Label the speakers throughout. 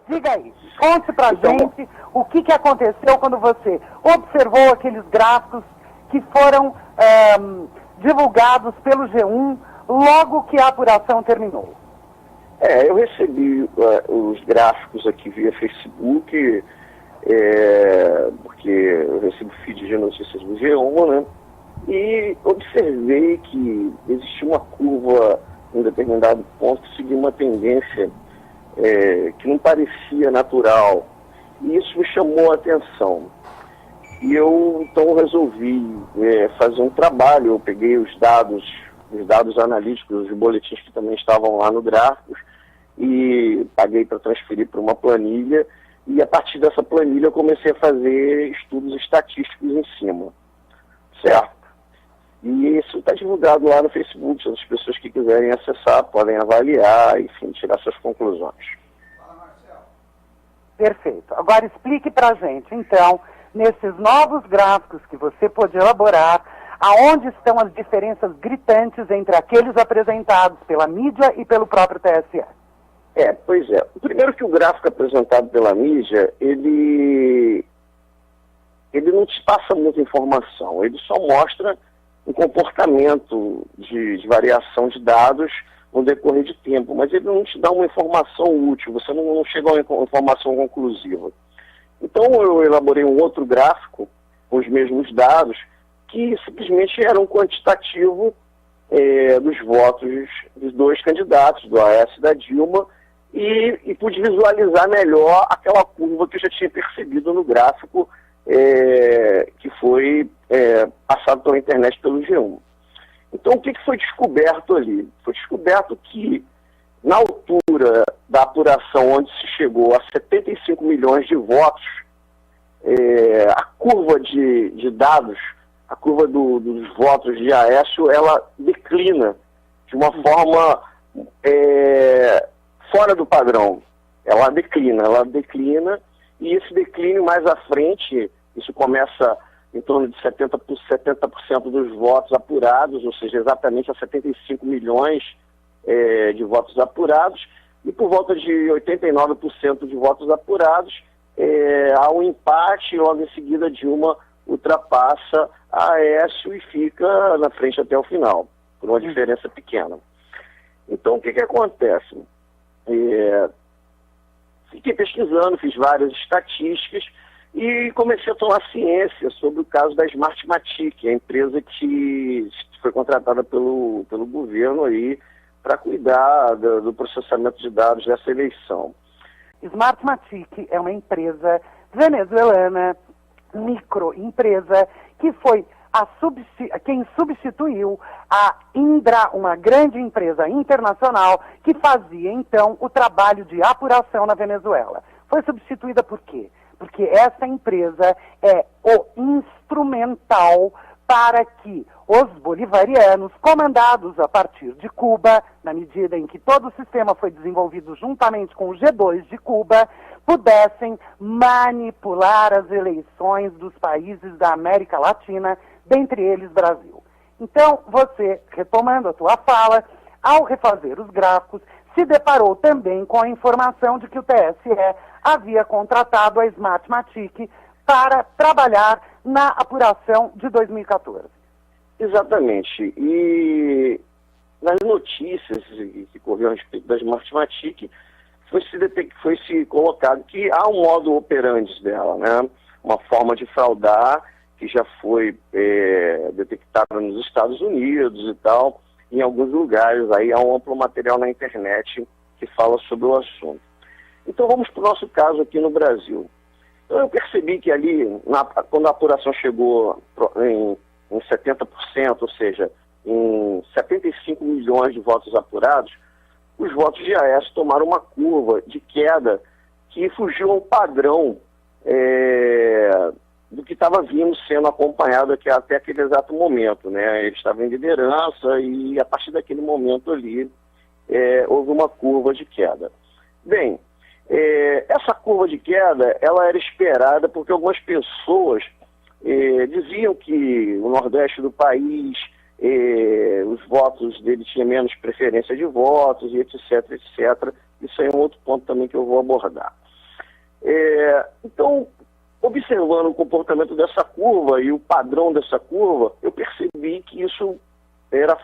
Speaker 1: Diga aí, conte pra
Speaker 2: Então,
Speaker 1: gente o que aconteceu quando você observou aqueles gráficos que foram divulgados pelo G1 logo que a apuração terminou.
Speaker 2: eu recebi os gráficos aqui via Facebook, porque eu recebo feed de notícias do G1, né? E observei que existia uma curva em um determinado ponto que seguia uma tendência que não parecia natural. E isso me chamou a atenção. E eu, então, resolvi fazer um trabalho. Eu peguei os dados analíticos, os boletins que também estavam lá no gráficos, e paguei para transferir para uma planilha. E a partir dessa planilha eu comecei a fazer estudos estatísticos em cima. Certo? E isso está divulgado lá no Facebook. As pessoas que quiserem acessar podem avaliar, enfim, tirar suas conclusões.
Speaker 1: Perfeito. Agora explique para a gente, então, nesses novos gráficos que você pôde elaborar, aonde estão as diferenças gritantes entre aqueles apresentados pela mídia e pelo próprio TSE?
Speaker 2: Pois é. Primeiro que o gráfico apresentado pela mídia, ele não te passa muita informação, ele só mostra um comportamento de variação de dados no decorrer de tempo, mas ele não te dá uma informação útil, você não chega a uma informação conclusiva. Então eu elaborei um outro gráfico com os mesmos dados, que simplesmente era um quantitativo dos votos dos dois candidatos, do Aécio e da Dilma, e pude visualizar melhor aquela curva que eu já tinha percebido no gráfico que foi passado pela internet pelo G1. Então, o que foi descoberto ali? Foi descoberto que, na altura da apuração, onde se chegou a 75 milhões de votos, a curva de dados, a curva dos votos de Aécio, ela declina de uma forma fora do padrão. Ela declina, e esse declínio mais à frente, isso começa em torno de 70% dos votos apurados, ou seja, exatamente a 75 milhões de votos apurados, e por volta de 89% de votos apurados, há um empate, e logo em seguida Dilma ultrapassa a Aécio e fica na frente até o final, por uma diferença pequena. Então, o que acontece? Fiquei pesquisando, fiz várias estatísticas, e comecei a tomar ciência sobre o caso da Smartmatic, a empresa que foi contratada pelo governo aí para cuidar do processamento de dados dessa eleição.
Speaker 1: Smartmatic é uma empresa venezuelana, microempresa, que foi quem substituiu a Indra, uma grande empresa internacional que fazia, então, o trabalho de apuração na Venezuela. Foi substituída por quê? Porque essa empresa é o instrumental para que os bolivarianos, comandados a partir de Cuba, na medida em que todo o sistema foi desenvolvido juntamente com o G2 de Cuba, pudessem manipular as eleições dos países da América Latina, dentre eles Brasil. Então, você, retomando a tua fala, ao refazer os gráficos, se deparou também com a informação de que o TSE havia contratado a Smartmatic para trabalhar na apuração de 2014.
Speaker 2: Exatamente. E nas notícias que corriam a respeito da Smartmatic, foi se colocado que há um modo operandi dela, né? Uma forma de fraudar que já foi detectada nos Estados Unidos e tal, em alguns lugares. Aí há um amplo material na internet que fala sobre o assunto. Então vamos para o nosso caso aqui no Brasil. Então eu percebi que ali, quando a apuração chegou em 70%, ou seja, em 75 milhões de votos apurados, os votos de Aécio tomaram uma curva de queda que fugiu ao padrão do que estava vindo sendo acompanhado aqui até aquele exato momento, né? Ele estava em liderança e a partir daquele momento ali houve uma curva de queda. Bem, essa curva de queda, ela era esperada porque algumas pessoas diziam que o Nordeste do país, os votos dele tinham menos preferência de votos, e etc, etc. Isso aí é um outro ponto também que eu vou abordar. Então, observando o comportamento dessa curva e o padrão dessa curva, eu percebi que isso era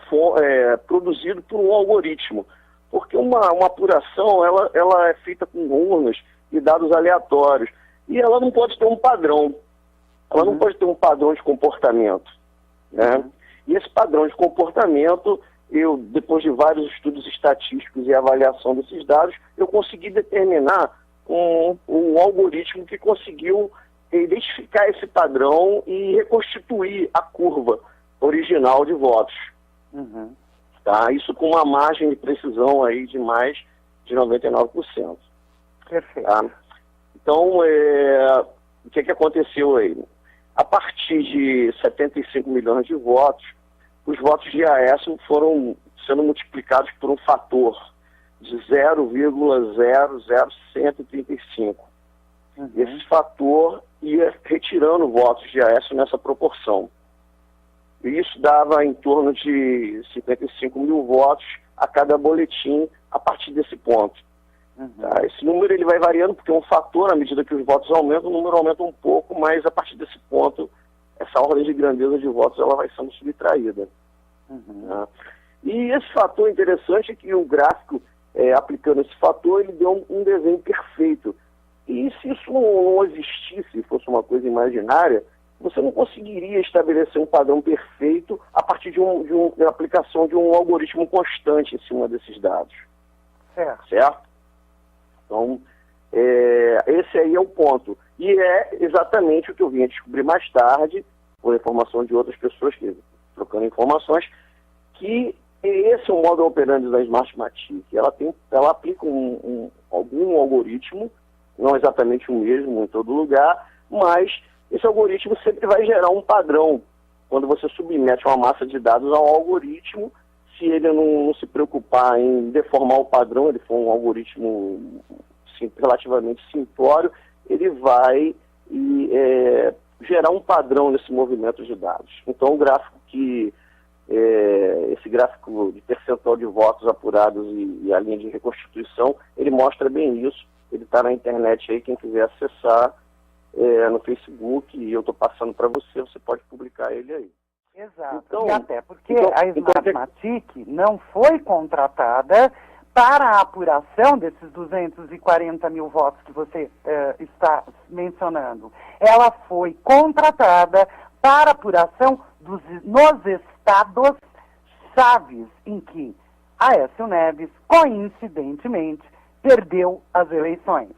Speaker 2: produzido por um algoritmo, porque uma apuração ela é feita com urnas e dados aleatórios, e ela não pode ter um padrão, ela não pode ter um padrão de comportamento, né? E esse padrão de comportamento, depois de vários estudos estatísticos e avaliação desses dados, eu consegui determinar um algoritmo que conseguiu identificar esse padrão e reconstituir a curva original de votos. Tá? Isso com uma margem de precisão aí de mais de 99%.
Speaker 1: Perfeito.
Speaker 2: Tá? Então, o que aconteceu aí? A partir de 75 milhões de votos, os votos de Aécio foram sendo multiplicados por um fator de 0,00135. Esse fator ia retirando votos de Aécio nessa proporção. E isso dava em torno de 55 mil votos a cada boletim a partir desse ponto. Tá? Esse número ele vai variando porque é um fator, à medida que os votos aumentam, o número aumenta um pouco, mas a partir desse ponto, essa ordem de grandeza de votos ela vai sendo subtraída. Tá? E esse fator interessante é que o gráfico, aplicando esse fator, ele deu um desenho perfeito. E se isso não existisse, fosse uma coisa imaginária, você não conseguiria estabelecer um padrão perfeito a partir da aplicação de um algoritmo constante em cima desses dados. Certo? Então, esse aí é o ponto. E é exatamente o que eu vim a descobrir mais tarde, por informação de outras pessoas trocando informações, que esse é o modo operandi da Smartmatic. Ela aplica algum algoritmo, não exatamente o mesmo em todo lugar, mas esse algoritmo sempre vai gerar um padrão. Quando você submete uma massa de dados ao algoritmo, se ele não se preocupar em deformar o padrão, ele for um algoritmo relativamente simplório, ele vai gerar um padrão nesse movimento de dados. Então, esse gráfico de percentual de votos apurados e a linha de reconstituição, ele mostra bem isso. Ele está na internet aí, quem quiser acessar no Facebook, e eu estou passando para você, você pode publicar ele aí.
Speaker 1: Exato. Então, e até porque a Smartmatic não foi contratada para a apuração desses 240 mil votos que você está mencionando. Ela foi contratada para a apuração nos estados chaves em que Aécio Neves, coincidentemente, perdeu as eleições.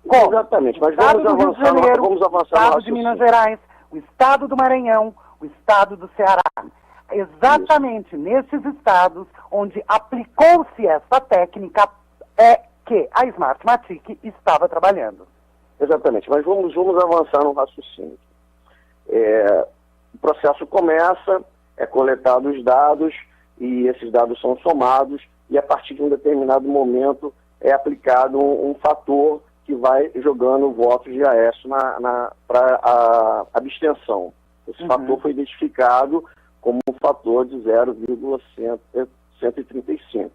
Speaker 2: Exatamente, mas vamos avançar
Speaker 1: o estado de Minas Gerais, o estado do Maranhão, o estado do Ceará. Exatamente nesses estados onde aplicou-se essa técnica que a Smartmatic estava trabalhando.
Speaker 2: Exatamente, mas vamos avançar no raciocínio. O processo começa, é coletado os dados, e esses dados são somados, e a partir de um determinado momento é aplicado um fator que vai jogando votos de Aécio para a abstenção. Esse fator foi identificado como um fator de 0,135.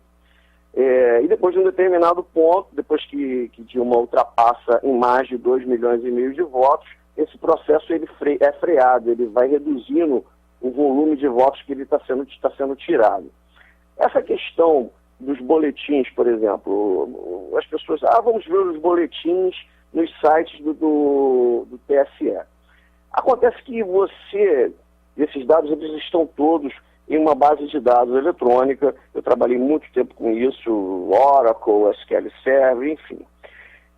Speaker 2: E depois de um determinado ponto, depois que Dilma ultrapassa em mais de 2,5 milhões de votos, esse processo ele é freado, ele vai reduzindo o volume de votos que ele está sendo tirado. Essa questão dos boletins, por exemplo, as pessoas, vamos ver os boletins nos sites do TSE. Acontece que esses dados eles estão todos em uma base de dados eletrônica. Eu trabalhei muito tempo com isso, Oracle, SQL Server, enfim.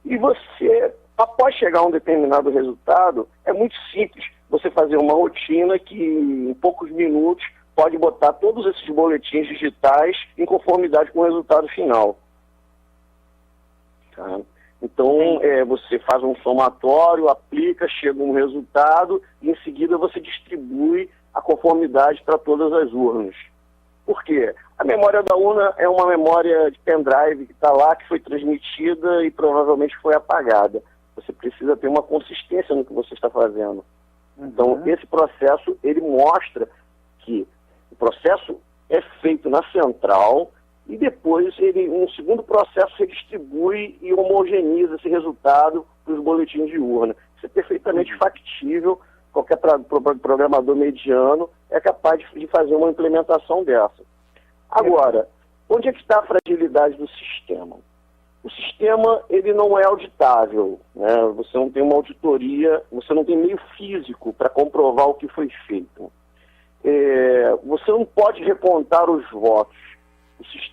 Speaker 2: E você, após chegar a um determinado resultado, é muito simples você fazer uma rotina que em poucos minutos pode botar todos esses boletins digitais em conformidade com o resultado final. Tá? Então, você faz um somatório, aplica, chega um resultado e em seguida você distribui a conformidade para todas as urnas. Por quê? A memória da urna é uma memória de pendrive que está lá, que foi transmitida e provavelmente foi apagada. Você precisa ter uma consistência no que você está fazendo. Então, esse processo, ele mostra que o processo é feito na central e depois um segundo processo redistribui e homogeneiza esse resultado para os boletins de urna. Isso é perfeitamente factível, qualquer programador mediano é capaz de fazer uma implementação dessa. Agora, onde é que está a fragilidade do sistema? O sistema, ele não é auditável, né? Você não tem uma auditoria, você não tem meio físico para comprovar o que foi feito. Você não pode recontar os votos.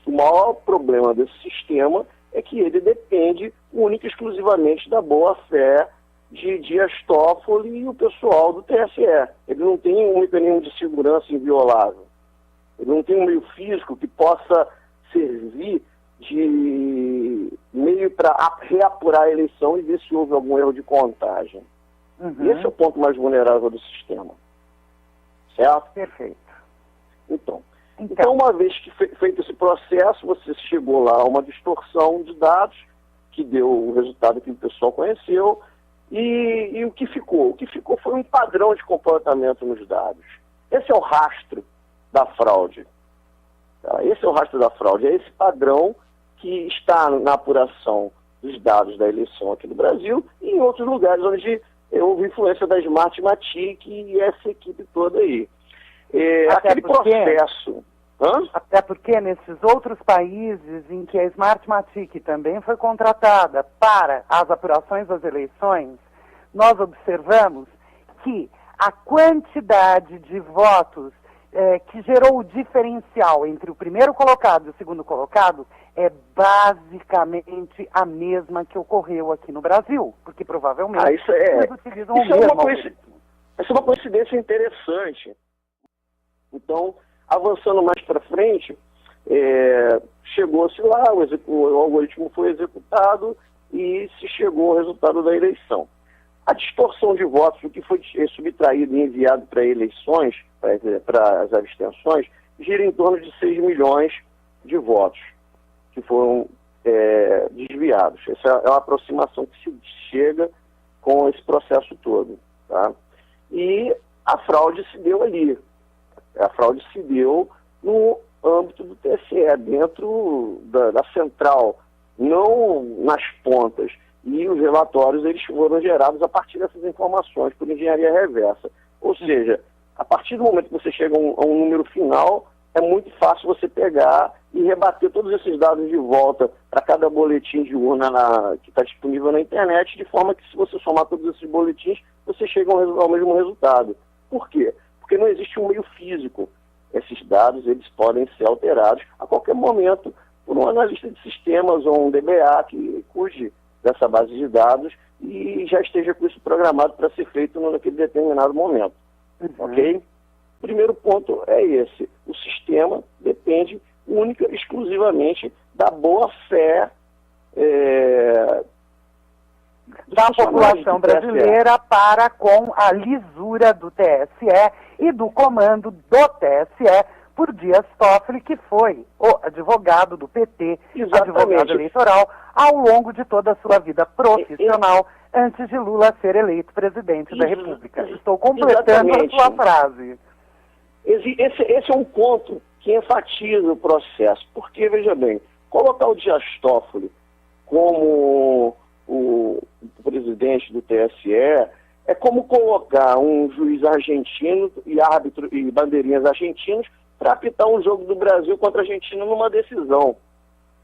Speaker 2: O maior problema desse sistema é que ele depende única e exclusivamente da boa-fé de Dias Toffoli e o pessoal do TSE. Ele não tem um mecanismo de segurança inviolável. Ele não tem um meio físico que possa servir de meio para reapurar a eleição e ver se houve algum erro de contagem. Esse é o ponto mais vulnerável do sistema. Certo?
Speaker 1: Perfeito.
Speaker 2: Então, uma vez que feito esse processo, você chegou lá a uma distorção de dados, que deu o resultado que o pessoal conheceu, e o que ficou? O que ficou foi um padrão de comportamento nos dados. Esse é o rastro da fraude. Tá? Esse é o rastro da fraude. É esse padrão que está na apuração dos dados da eleição aqui no Brasil e em outros lugares onde houve influência da Smartmatic e essa equipe toda aí. Aquele processo...
Speaker 1: Até porque nesses outros países em que a Smartmatic também foi contratada para as apurações das eleições, nós observamos que a quantidade de votos que gerou o diferencial entre o primeiro colocado e o segundo colocado é basicamente a mesma que ocorreu aqui no Brasil, porque provavelmente eles utilizam o mesmo algoritmo.
Speaker 2: Essa é uma coincidência interessante. Então, avançando mais para frente, chegou-se lá, o algoritmo foi executado e se chegou ao resultado da eleição. A distorção de votos, o que foi subtraído e enviado para eleições, para as abstenções, gira em torno de 6 milhões de votos que foram desviados. Essa é uma aproximação que se chega com esse processo todo. Tá? E a fraude se deu ali. A fraude se deu no âmbito do TSE, dentro da central, não nas pontas. E os relatórios eles foram gerados a partir dessas informações, por engenharia reversa. Ou seja, a partir do momento que você chega a um número final, é muito fácil você pegar e rebater todos esses dados de volta para cada boletim de urna que está disponível na internet, de forma que se você somar todos esses boletins, você chega ao mesmo resultado. Por quê? Porque não existe um meio físico. Esses dados eles podem ser alterados a qualquer momento por um analista de sistemas ou um DBA que cuide dessa base de dados e já esteja com isso programado para ser feito naquele determinado momento. Ok? O primeiro ponto é esse. O sistema depende única e exclusivamente da boa-fé
Speaker 1: da população brasileira para com a lisura do TSE e do comando do TSE por Dias Toffoli, que foi o advogado do PT, advogado eleitoral, ao longo de toda a sua vida profissional, antes de Lula ser eleito presidente da República. Estou completando a sua frase.
Speaker 2: Esse é um ponto que enfatiza o processo, porque, veja bem, colocar o Dias Toffoli como o presidente do TSE é como colocar um juiz argentino e árbitro e bandeirinhas argentinos para apitar um jogo do Brasil contra a Argentina numa decisão.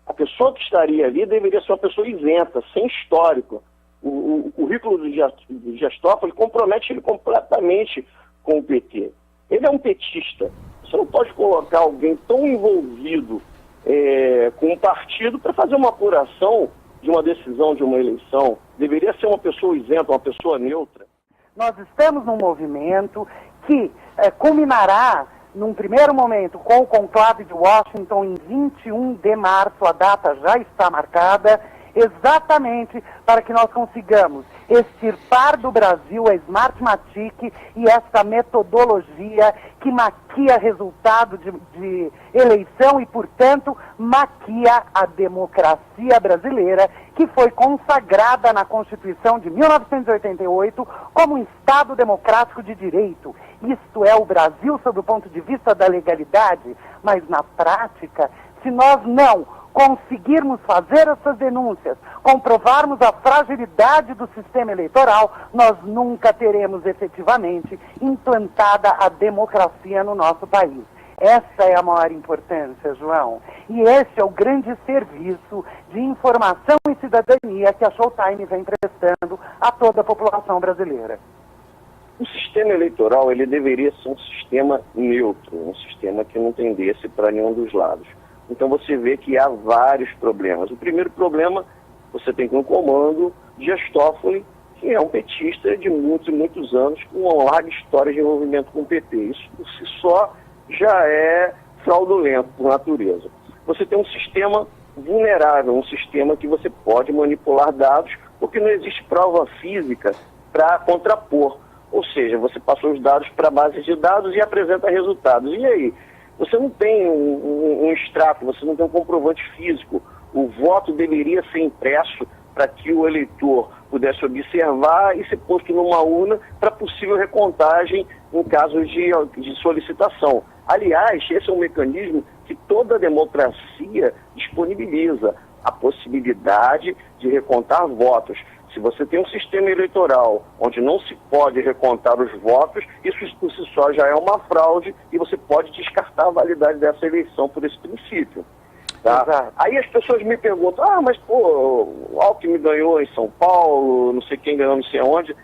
Speaker 2: A pessoa que estaria ali deveria ser uma pessoa isenta, sem histórico. O currículo do Dias Toffoli compromete ele completamente com o PT. Ele é um petista. Você não pode colocar alguém tão envolvido com um partido para fazer uma apuração de uma decisão, de uma eleição. Deveria ser uma pessoa isenta, uma pessoa neutra.
Speaker 1: Nós estamos num movimento que culminará, num primeiro momento, com o conclave de Washington em 21 de março. A data já está marcada, exatamente para que nós consigamos extirpar do Brasil a Smartmatic e essa metodologia que maquia resultado de eleição e, portanto, maquia a democracia brasileira, que foi consagrada na Constituição de 1988 como um Estado democrático de direito. Isto é o Brasil sob o ponto de vista da legalidade, mas na prática Se nós não conseguirmos fazer essas denúncias, comprovarmos a fragilidade do sistema eleitoral, nós nunca teremos efetivamente implantada a democracia no nosso país. Essa é a maior importância, João. E esse é o grande serviço de informação e cidadania que a Showtime vem prestando a toda a população brasileira.
Speaker 2: O sistema eleitoral, ele deveria ser um sistema neutro, um sistema que não tendesse para nenhum dos lados. Então você vê que há vários problemas. O primeiro problema, você tem um comando de Dias Toffoli, que é um petista de muitos e muitos anos, com uma larga história de envolvimento com o PT. Isso por si só já é fraudulento por natureza. Você tem um sistema vulnerável, um sistema que você pode manipular dados, porque não existe prova física para contrapor. Ou seja, você passou os dados para a base de dados e apresenta resultados. E aí? Você não tem um extrato, você não tem um comprovante físico. O voto deveria ser impresso para que o eleitor pudesse observar e ser posto numa urna para possível recontagem em caso de solicitação. Aliás, esse é um mecanismo que toda democracia disponibiliza, a possibilidade de recontar votos. Se você tem um sistema eleitoral onde não se pode recontar os votos, isso por si só já é uma fraude e você pode descartar a validade dessa eleição por esse princípio. Tá? Aí as pessoas me perguntam, mas pô, o Alckmin ganhou em São Paulo, não sei quem ganhou não sei aonde.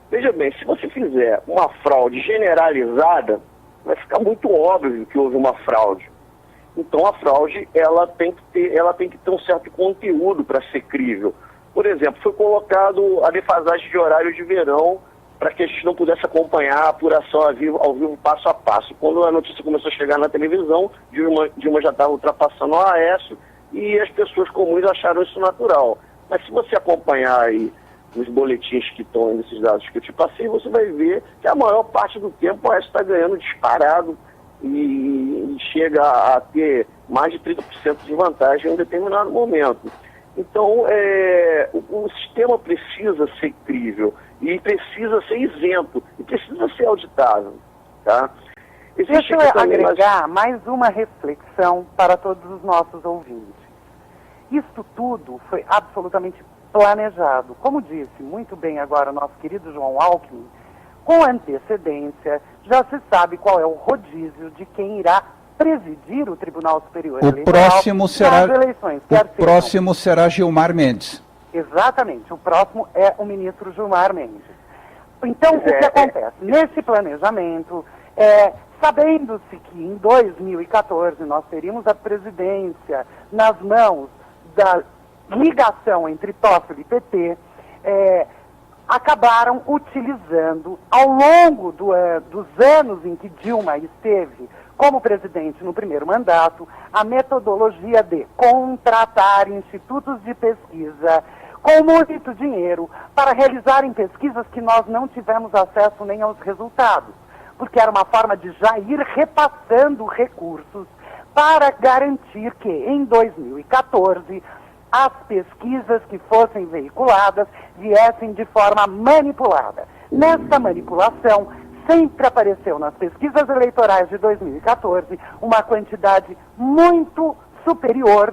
Speaker 2: Veja bem, se você fizer uma fraude generalizada, vai ficar muito óbvio que houve uma fraude. Então a fraude ela tem que ter um certo conteúdo para ser crível. Por exemplo, foi colocado a defasagem de horário de verão para que a gente não pudesse acompanhar a apuração ao vivo passo a passo. Quando a notícia começou a chegar na televisão, Dilma já estava ultrapassando o Aécio e as pessoas comuns acharam isso natural. Mas se você acompanhar aí os boletins que estão nesses dados que eu te passei, você vai ver que a maior parte do tempo o Aécio está ganhando disparado e chega a ter mais de 30% de vantagem em um determinado momento. Então, o sistema precisa ser crível e precisa ser isento e precisa ser auditável. Tá?
Speaker 1: Deixa eu agregar mais uma reflexão para todos os nossos ouvintes. Isto tudo foi absolutamente planejado. Como disse muito bem agora o nosso querido João Alckmin, com antecedência já se sabe qual é o rodízio de quem irá presidir o Tribunal Superior Eleitoral nas eleições.
Speaker 3: O próximo será Gilmar Mendes.
Speaker 1: Exatamente, o próximo é o ministro Gilmar Mendes. Então, o que acontece? Nesse planejamento, sabendo-se que em 2014 nós teríamos a presidência nas mãos da ligação entre Toffoli e PT, acabaram utilizando, ao longo dos anos em que Dilma esteve como presidente no primeiro mandato, a metodologia de contratar institutos de pesquisa com muito dinheiro para realizarem pesquisas que nós não tivemos acesso nem aos resultados, porque era uma forma de já ir repassando recursos para garantir que, em 2014, as pesquisas que fossem veiculadas viessem de forma manipulada. Nessa manipulação, sempre apareceu nas pesquisas eleitorais de 2014 uma quantidade muito superior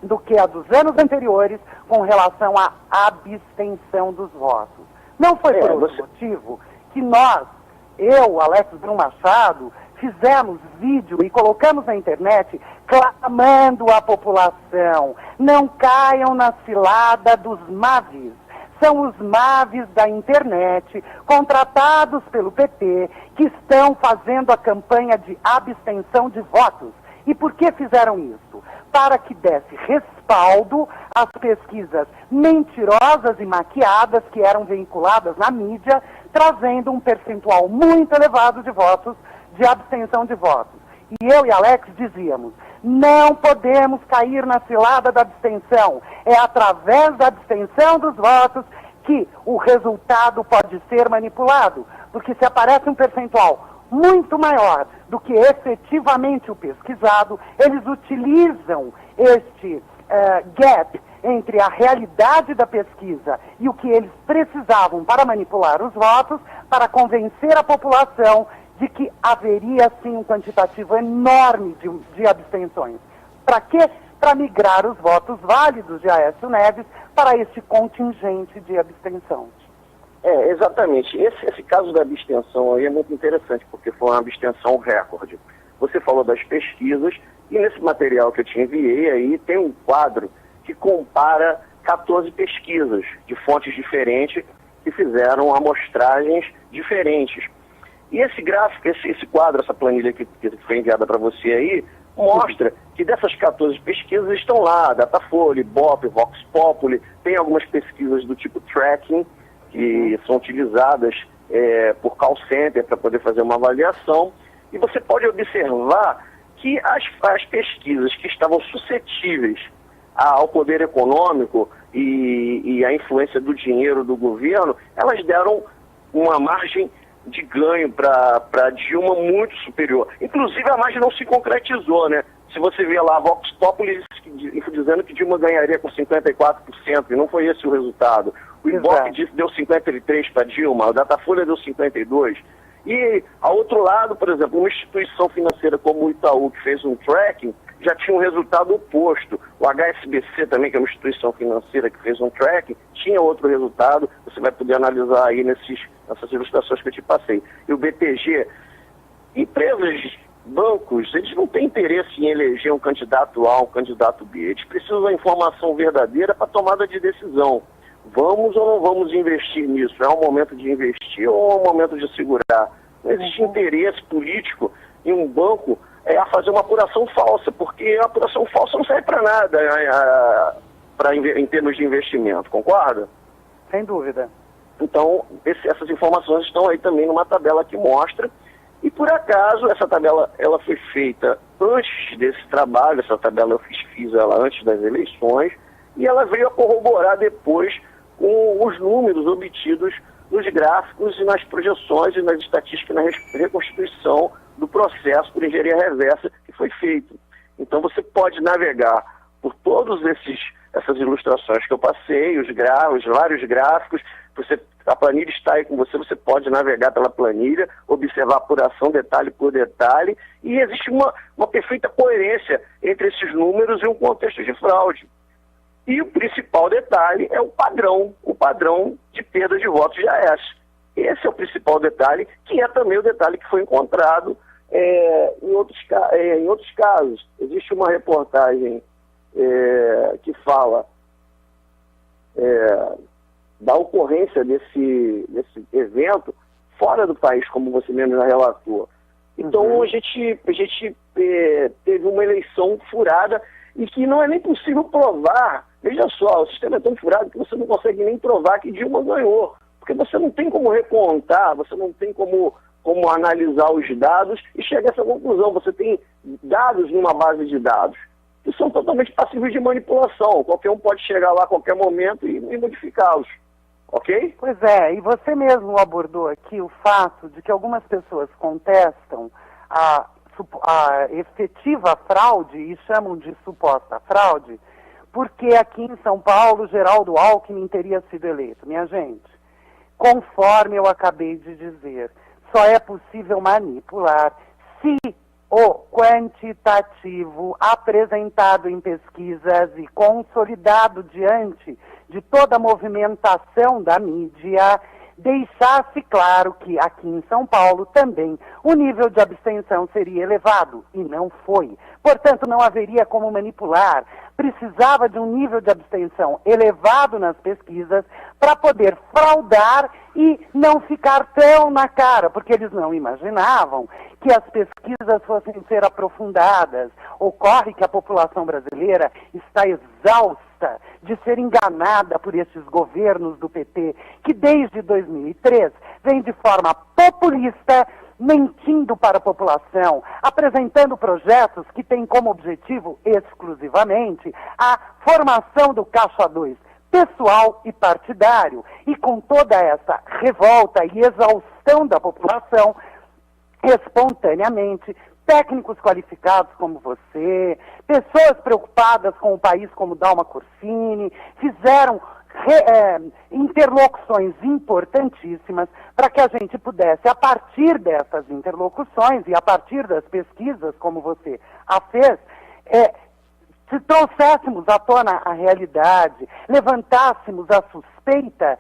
Speaker 1: do que a dos anos anteriores com relação à abstenção dos votos. Não foi por outro motivo que nós, eu, Alex Brum Machado, fizemos vídeo e colocamos na internet clamando à população: não caiam na cilada dos mavis. São os mavis da internet, contratados pelo PT, que estão fazendo a campanha de abstenção de votos. E por que fizeram isso? Para que desse respaldo às pesquisas mentirosas e maquiadas que eram veiculadas na mídia, trazendo um percentual muito elevado de votos, de abstenção de votos. E eu e Alex dizíamos: não podemos cair na cilada da abstenção. É através da abstenção dos votos que o resultado pode ser manipulado. Porque se aparece um percentual muito maior do que efetivamente o pesquisado, eles utilizam este gap entre a realidade da pesquisa e o que eles precisavam para manipular os votos, para convencer a população de que haveria sim um quantitativo enorme de abstenções. Para quê? Para migrar os votos válidos de Aécio Neves para esse contingente de abstenção.
Speaker 2: Exatamente. Esse caso da abstenção aí é muito interessante, porque foi uma abstenção recorde. Você falou das pesquisas, e nesse material que eu te enviei aí tem um quadro que compara 14 pesquisas de fontes diferentes que fizeram amostragens diferentes. E esse gráfico, esse quadro, essa planilha que foi enviada para você aí, mostra que dessas 14 pesquisas estão lá, Datafolha, Ibope, Vox Populi, tem algumas pesquisas do tipo tracking, que são utilizadas por call center para poder fazer uma avaliação, e você pode observar que as pesquisas que estavam suscetíveis ao poder econômico e à influência do dinheiro do governo, elas deram uma margem de ganho para Dilma muito superior. Inclusive a margem não se concretizou, né? Se você vê lá, a Vox Populi dizendo que Dilma ganharia com 54%, e não foi esse o resultado. O Ibope deu 53% para Dilma, a Datafolha deu 52%. E, ao outro lado, por exemplo, uma instituição financeira como o Itaú, que fez um tracking, já tinha um resultado oposto. O HSBC também, que é uma instituição financeira que fez um tracking, tinha outro resultado. Você vai poder analisar aí nessas ilustrações que eu te passei. E o BTG, empresas, bancos, eles não têm interesse em eleger um candidato A, um candidato B. Eles precisam da informação verdadeira para tomada de decisão. Vamos ou não vamos investir nisso? É um momento de investir ou é um momento de segurar? Não existe interesse político em um banco a fazer uma apuração falsa, porque a apuração falsa não serve para nada em termos de investimento, concorda?
Speaker 1: Sem dúvida.
Speaker 2: Então, essas informações estão aí também numa tabela que mostra, e por acaso essa tabela ela foi feita antes desse trabalho, essa tabela eu fiz ela antes das eleições, e ela veio a corroborar depois com os números obtidos nos gráficos e nas projeções e nas estatísticas na reconstituição do processo por engenharia reversa que foi feito. Então você pode navegar por todas essas ilustrações que eu passei, os vários gráficos, a planilha está aí com você, você pode navegar pela planilha, observar a apuração detalhe por detalhe, e existe uma perfeita coerência entre esses números e um contexto de fraude. E o principal detalhe é o padrão de perda de votos de Aécio. Esse é o principal detalhe, que é também o detalhe que foi encontrado em outros casos. Existe uma reportagem que fala da ocorrência desse evento fora do país, como você mesmo já relatou. Então a gente teve uma eleição furada e que não é nem possível provar. Veja só, o sistema é tão furado que você não consegue nem provar que Dilma ganhou, porque você não tem como recontar, você não tem como analisar os dados e chegar a essa conclusão. Você tem dados numa base de dados que são totalmente passíveis de manipulação. Qualquer um pode chegar lá a qualquer momento e modificá-los. Ok?
Speaker 1: Pois é, e você mesmo abordou aqui o fato de que algumas pessoas contestam a efetiva fraude e chamam de suposta fraude, porque aqui em São Paulo, Geraldo Alckmin teria sido eleito. Minha gente, conforme eu acabei de dizer, só é possível manipular se o quantitativo apresentado em pesquisas e consolidado diante de toda a movimentação da mídia deixasse claro que aqui em São Paulo também o nível de abstenção seria elevado, e não foi. Portanto, não haveria como manipular. Precisava de um nível de abstenção elevado nas pesquisas para poder fraudar e não ficar tão na cara, porque eles não imaginavam que as pesquisas fossem ser aprofundadas. Ocorre que a população brasileira está exausta de ser enganada por esses governos do PT, que desde 2003 vem de forma populista mentindo para a população, apresentando projetos que têm como objetivo exclusivamente a formação do Caixa 2 pessoal e partidário. E com toda essa revolta e exaustão da população, espontaneamente, técnicos qualificados como você, pessoas preocupadas com o país como Dalma Corsini, fizeram interlocuções importantíssimas para que a gente pudesse, a partir dessas interlocuções e a partir das pesquisas, como você a fez, se trouxéssemos à tona a realidade, levantássemos a suspeita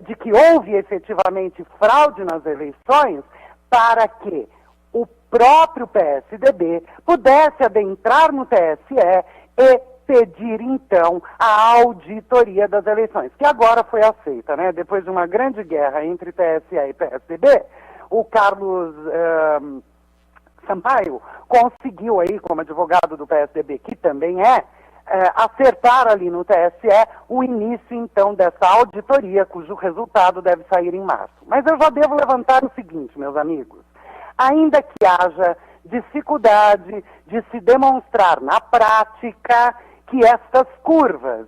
Speaker 1: de que houve efetivamente fraude nas eleições, para que o próprio PSDB pudesse adentrar no TSE e pedir, então, a auditoria das eleições, que agora foi aceita, né? Depois de uma grande guerra entre TSE e PSDB, o Carlos Sampaio conseguiu aí, como advogado do PSDB, que também acertar ali no TSE o início, então, dessa auditoria, cujo resultado deve sair em março. Mas eu já devo levantar o seguinte, meus amigos. Ainda que haja dificuldade de se demonstrar na prática que estas curvas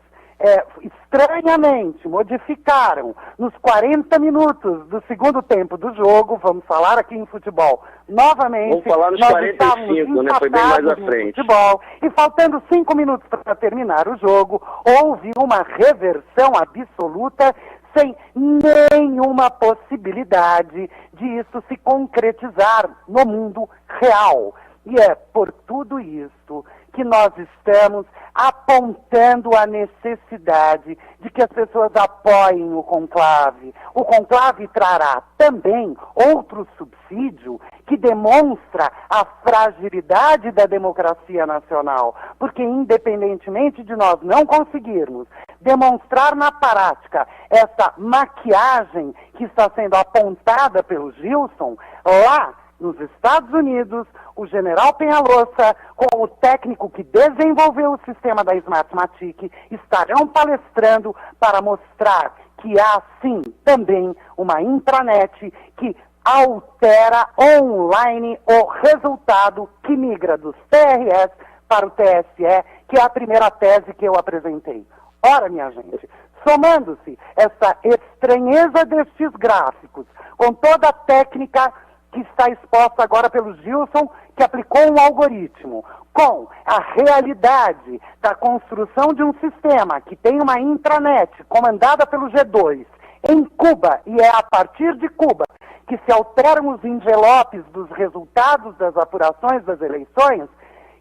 Speaker 1: estranhamente modificaram nos 40 minutos do segundo tempo do jogo, vamos falar aqui em futebol novamente.
Speaker 2: Vamos falar nos
Speaker 1: nós
Speaker 2: 45, né? Foi bem mais à frente.
Speaker 1: Futebol, e faltando 5 minutos para terminar o jogo, houve uma reversão absoluta, sem nenhuma possibilidade de isso se concretizar no mundo real. E é por tudo isso que nós estamos apontando a necessidade de que as pessoas apoiem o conclave. O conclave trará também outro subsídio que demonstra a fragilidade da democracia nacional, porque independentemente de nós não conseguirmos demonstrar na prática essa maquiagem que está sendo apontada pelo Gilson, lá nos Estados Unidos, o general Penhalossi, com o técnico que desenvolveu o sistema da Smartmatic, estarão palestrando para mostrar que há, sim, também uma intranet que altera online o resultado que migra dos TRS para o TSE, que é a primeira tese que eu apresentei. Ora, minha gente, somando-se essa estranheza destes gráficos, com toda a técnica que está exposta agora pelo Gilson, que aplicou um algoritmo, com a realidade da construção de um sistema que tem uma intranet comandada pelo G2 em Cuba, e é a partir de Cuba que se alteram os envelopes dos resultados das apurações das eleições,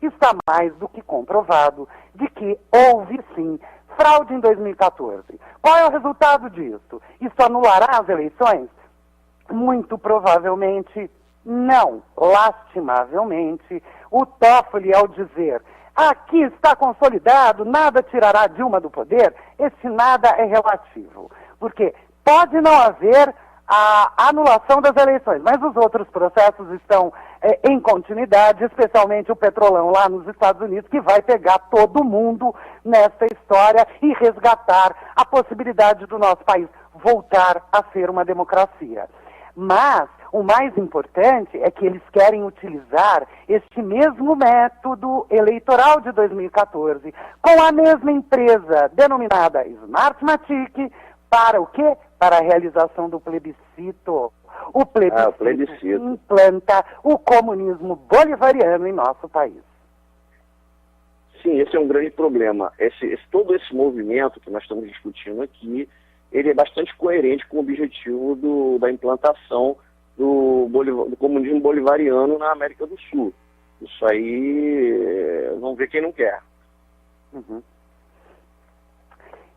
Speaker 1: está mais do que comprovado de que houve, sim, fraude em 2014. Qual é o resultado disso? Isso anulará as eleições? Muito provavelmente não. Lastimavelmente, o Toffoli, ao dizer aqui está consolidado, nada tirará Dilma do poder, esse nada é relativo. Porque pode não haver a anulação das eleições, mas os outros processos estão em continuidade, especialmente o Petrolão lá nos Estados Unidos, que vai pegar todo mundo nessa história e resgatar a possibilidade do nosso país voltar a ser uma democracia. Mas o mais importante é que eles querem utilizar este mesmo método eleitoral de 2014 com a mesma empresa denominada Smartmatic para o quê? Para a realização do plebiscito. O plebiscito implanta o comunismo bolivariano em nosso país.
Speaker 2: Sim, esse é um grande problema. Todo esse movimento que nós estamos discutindo aqui, ele é bastante coerente com o objetivo da implantação do comunismo bolivariano na América do Sul. Isso aí, vamos ver quem não quer.
Speaker 1: Uhum.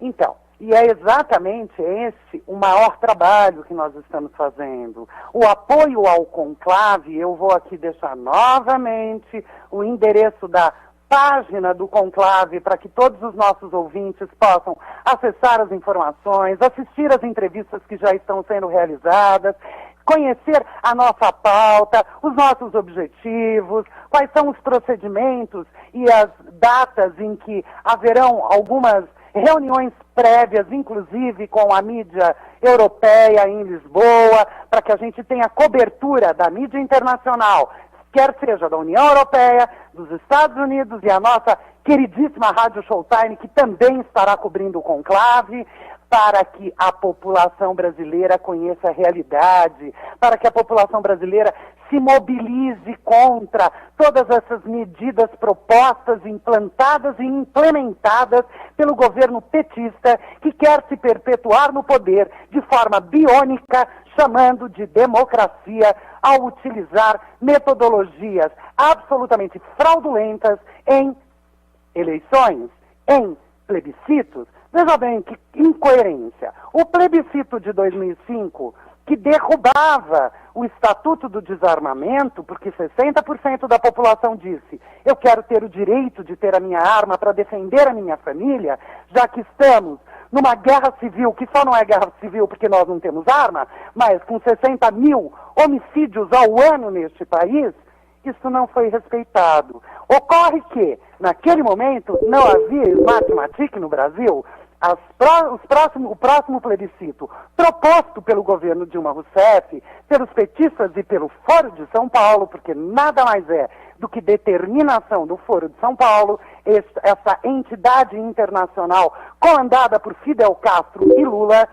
Speaker 1: Então, e é exatamente esse o maior trabalho que nós estamos fazendo. O apoio ao conclave, eu vou aqui deixar novamente o endereço da página do conclave para que todos os nossos ouvintes possam acessar as informações, assistir às entrevistas que já estão sendo realizadas, conhecer a nossa pauta, os nossos objetivos, quais são os procedimentos e as datas em que haverão algumas reuniões prévias, inclusive com a mídia europeia em Lisboa, para que a gente tenha cobertura da mídia internacional, quer seja da União Europeia, dos Estados Unidos e a nossa queridíssima Rádio Showtime, que também estará cobrindo o conclave, para que a população brasileira conheça a realidade, para que a população brasileira se mobilize contra todas essas medidas propostas, implantadas e implementadas pelo governo petista, que quer se perpetuar no poder de forma biônica, chamando de democracia, ao utilizar metodologias absolutamente fraudulentas em eleições em plebiscitos. Veja bem que incoerência. O plebiscito de 2005, que derrubava o Estatuto do Desarmamento, porque 60% da população disse: eu quero ter o direito de ter a minha arma para defender a minha família, já que estamos numa guerra civil, que só não é guerra civil porque nós não temos arma, mas com 60 mil homicídios ao ano neste país, isso não foi respeitado. Ocorre que, naquele momento, não havia Smartmatic no Brasil. O próximo plebiscito, proposto pelo governo Dilma Rousseff, pelos petistas e pelo Foro de São Paulo, porque nada mais é do que determinação do Foro de São Paulo, essa entidade internacional comandada por Fidel Castro e Lula,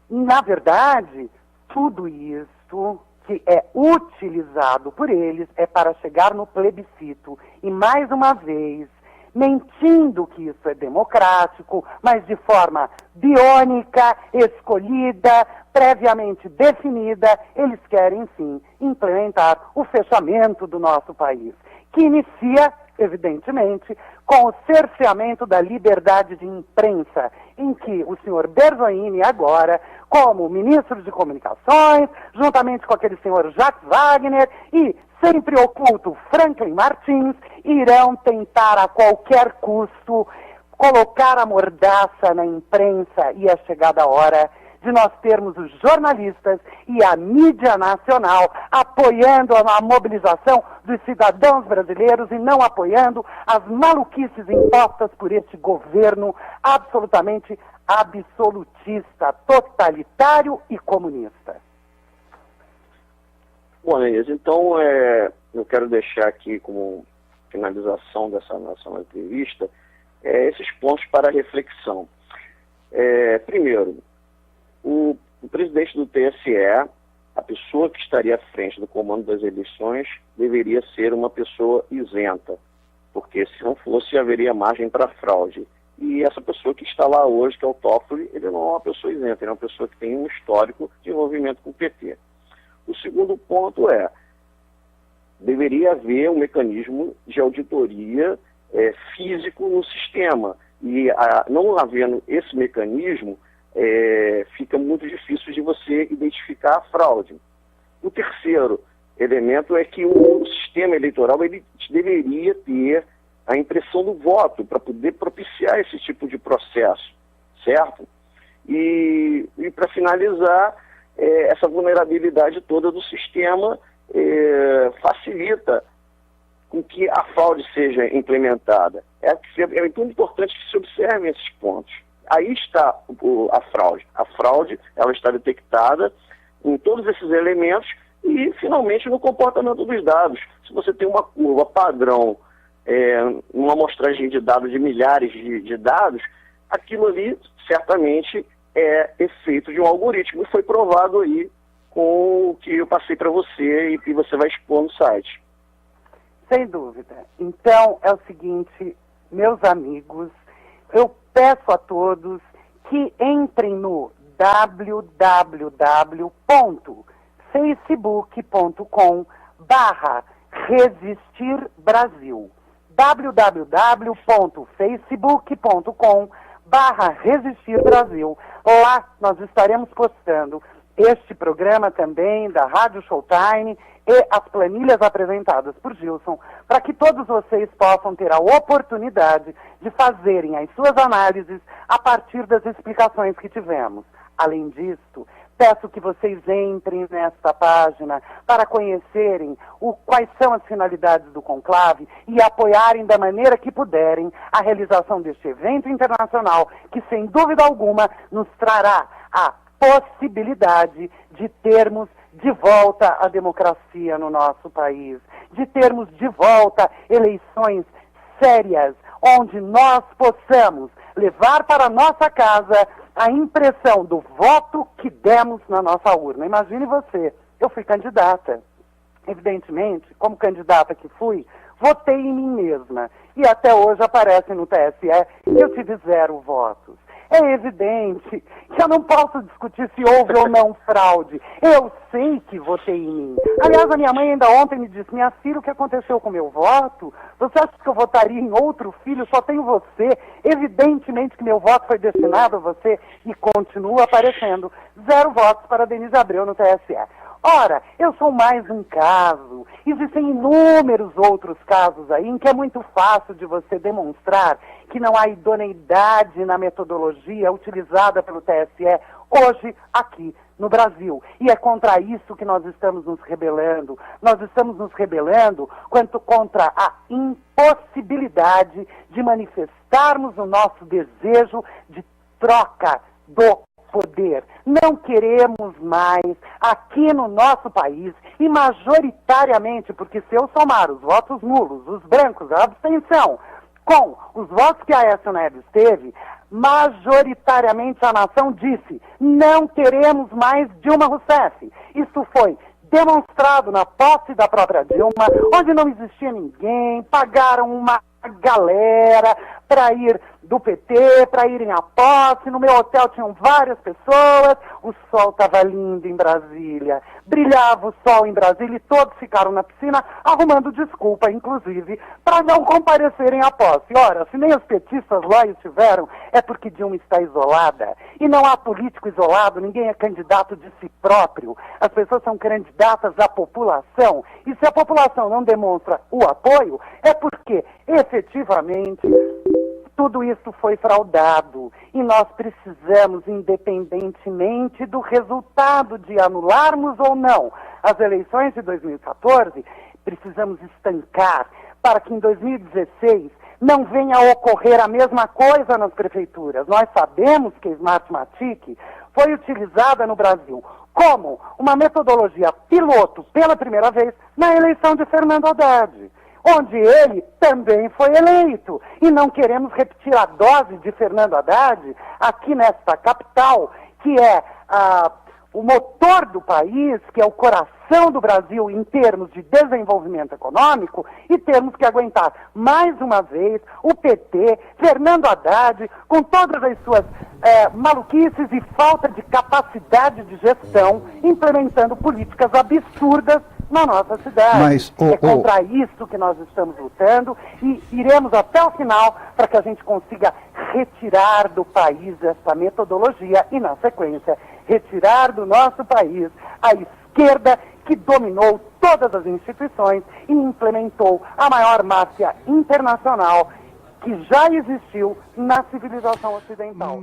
Speaker 1: na verdade, tudo isso que é utilizado por eles é para chegar no plebiscito e, mais uma vez, mentindo que isso é democrático, mas de forma biônica, escolhida, previamente definida, eles querem, sim, implementar o fechamento do nosso país, que inicia, evidentemente, com o cerceamento da liberdade de imprensa, em que o senhor Berzoini agora, como ministro de Comunicações, juntamente com aquele senhor Jacques Wagner e sempre oculto Franklin Martins, irão tentar a qualquer custo colocar a mordaça na imprensa, e é chegada a hora de nós termos os jornalistas e a mídia nacional apoiando a mobilização dos cidadãos brasileiros e não apoiando as maluquices impostas por este governo absolutamente absolutista, totalitário e comunista.
Speaker 2: Bom, Inês, então eu quero deixar aqui como finalização dessa nossa entrevista esses pontos para reflexão. Primeiro, o presidente do TSE, a pessoa que estaria à frente do comando das eleições, deveria ser uma pessoa isenta, porque se não fosse, haveria margem para fraude. E essa pessoa que está lá hoje, que é o Toffoli, ele não é uma pessoa isenta, ele é uma pessoa que tem um histórico de envolvimento com o PT. O segundo ponto deveria haver um mecanismo de auditoria físico no sistema. E não havendo esse mecanismo, fica muito difícil de você identificar a fraude. O terceiro elemento é que o sistema eleitoral ele deveria ter a impressão do voto para poder propiciar esse tipo de processo, certo? E para finalizar, essa vulnerabilidade toda do sistema facilita com que a fraude seja implementada. É muito importante que se observem esses pontos. Aí está a fraude. A fraude ela está detectada em todos esses elementos e, finalmente, no comportamento dos dados. Se você tem uma curva padrão, uma amostragem de dados de milhares de dados, aquilo ali certamente é efeito de um algoritmo e foi provado aí com o que eu passei para você e você vai expor no site.
Speaker 1: Sem dúvida. Então, é o seguinte, meus amigos, eu peço a todos que entrem no www.facebook.com/resistirbrasil www.facebook.com/resistirbrasil. Lá nós estaremos postando este programa também da Rádio Showtime e as planilhas apresentadas por Gilson, para que todos vocês possam ter a oportunidade de fazerem as suas análises a partir das explicações que tivemos. Além disso, peço que vocês entrem nesta página para conhecerem quais são as finalidades do conclave e apoiarem da maneira que puderem a realização deste evento internacional que, sem dúvida alguma, nos trará a possibilidade de termos de volta a democracia no nosso país, de termos de volta eleições sérias, onde nós possamos levar para a nossa casa a impressão do voto que demos na nossa urna. Imagine você, eu fui candidata. Evidentemente, como candidata que fui, votei em mim mesma. E até hoje aparece no TSE que eu tive 0 votos. É evidente que eu não posso discutir se houve ou não fraude. Eu sei que votei em mim. Aliás, a minha mãe ainda ontem me disse: minha filha, o que aconteceu com o meu voto? Você acha que eu votaria em outro filho? Só tenho você. Evidentemente que meu voto foi destinado a você e continua aparecendo. 0 votos para Denise Abreu no TSE. Ora, eu sou mais um caso. Existem inúmeros outros casos aí em que é muito fácil de você demonstrar que não há idoneidade na metodologia utilizada pelo TSE hoje aqui no Brasil. E é contra isso que nós estamos nos rebelando. Nós estamos nos rebelando contra a impossibilidade de manifestarmos o nosso desejo de troca do poder. Não queremos mais aqui no nosso país, e majoritariamente, porque se eu somar os votos nulos, os brancos, a abstenção, com os votos que a Aécio Neves teve, majoritariamente a nação disse: não queremos mais Dilma Rousseff. Isso foi demonstrado na posse da própria Dilma, onde não existia ninguém, pagaram uma galera para ir do PT, para irem à posse. No meu hotel tinham várias pessoas, o sol estava lindo em Brasília, brilhava o sol em Brasília e todos ficaram na piscina arrumando desculpa, inclusive, para não comparecerem à posse. Ora, se nem os petistas lá estiveram, é porque Dilma está isolada. E não há político isolado, ninguém é candidato de si próprio. As pessoas são candidatas à população. E se a população não demonstra o apoio, é porque, efetivamente, tudo isso foi fraudado e nós precisamos, independentemente do resultado de anularmos ou não as eleições de 2014, precisamos estancar para que em 2016 não venha a ocorrer a mesma coisa nas prefeituras. Nós sabemos que a Smartmatic foi utilizada no Brasil como uma metodologia piloto pela primeira vez na eleição de Fernando Haddad, onde ele também foi eleito. E não queremos repetir a dose de Fernando Haddad aqui nesta capital, que é o motor do país, que é o coração do Brasil em termos de desenvolvimento econômico, e termos que aguentar mais uma vez o PT, Fernando Haddad, com todas as suas maluquices e falta de capacidade de gestão, implementando políticas absurdas na nossa cidade.
Speaker 3: Mas,
Speaker 1: é contra isso que nós estamos lutando e iremos até o final para que a gente consiga retirar do país essa metodologia e, na sequência, retirar do nosso país a esquerda que dominou todas as instituições e implementou a maior máfia internacional que já existiu na civilização ocidental.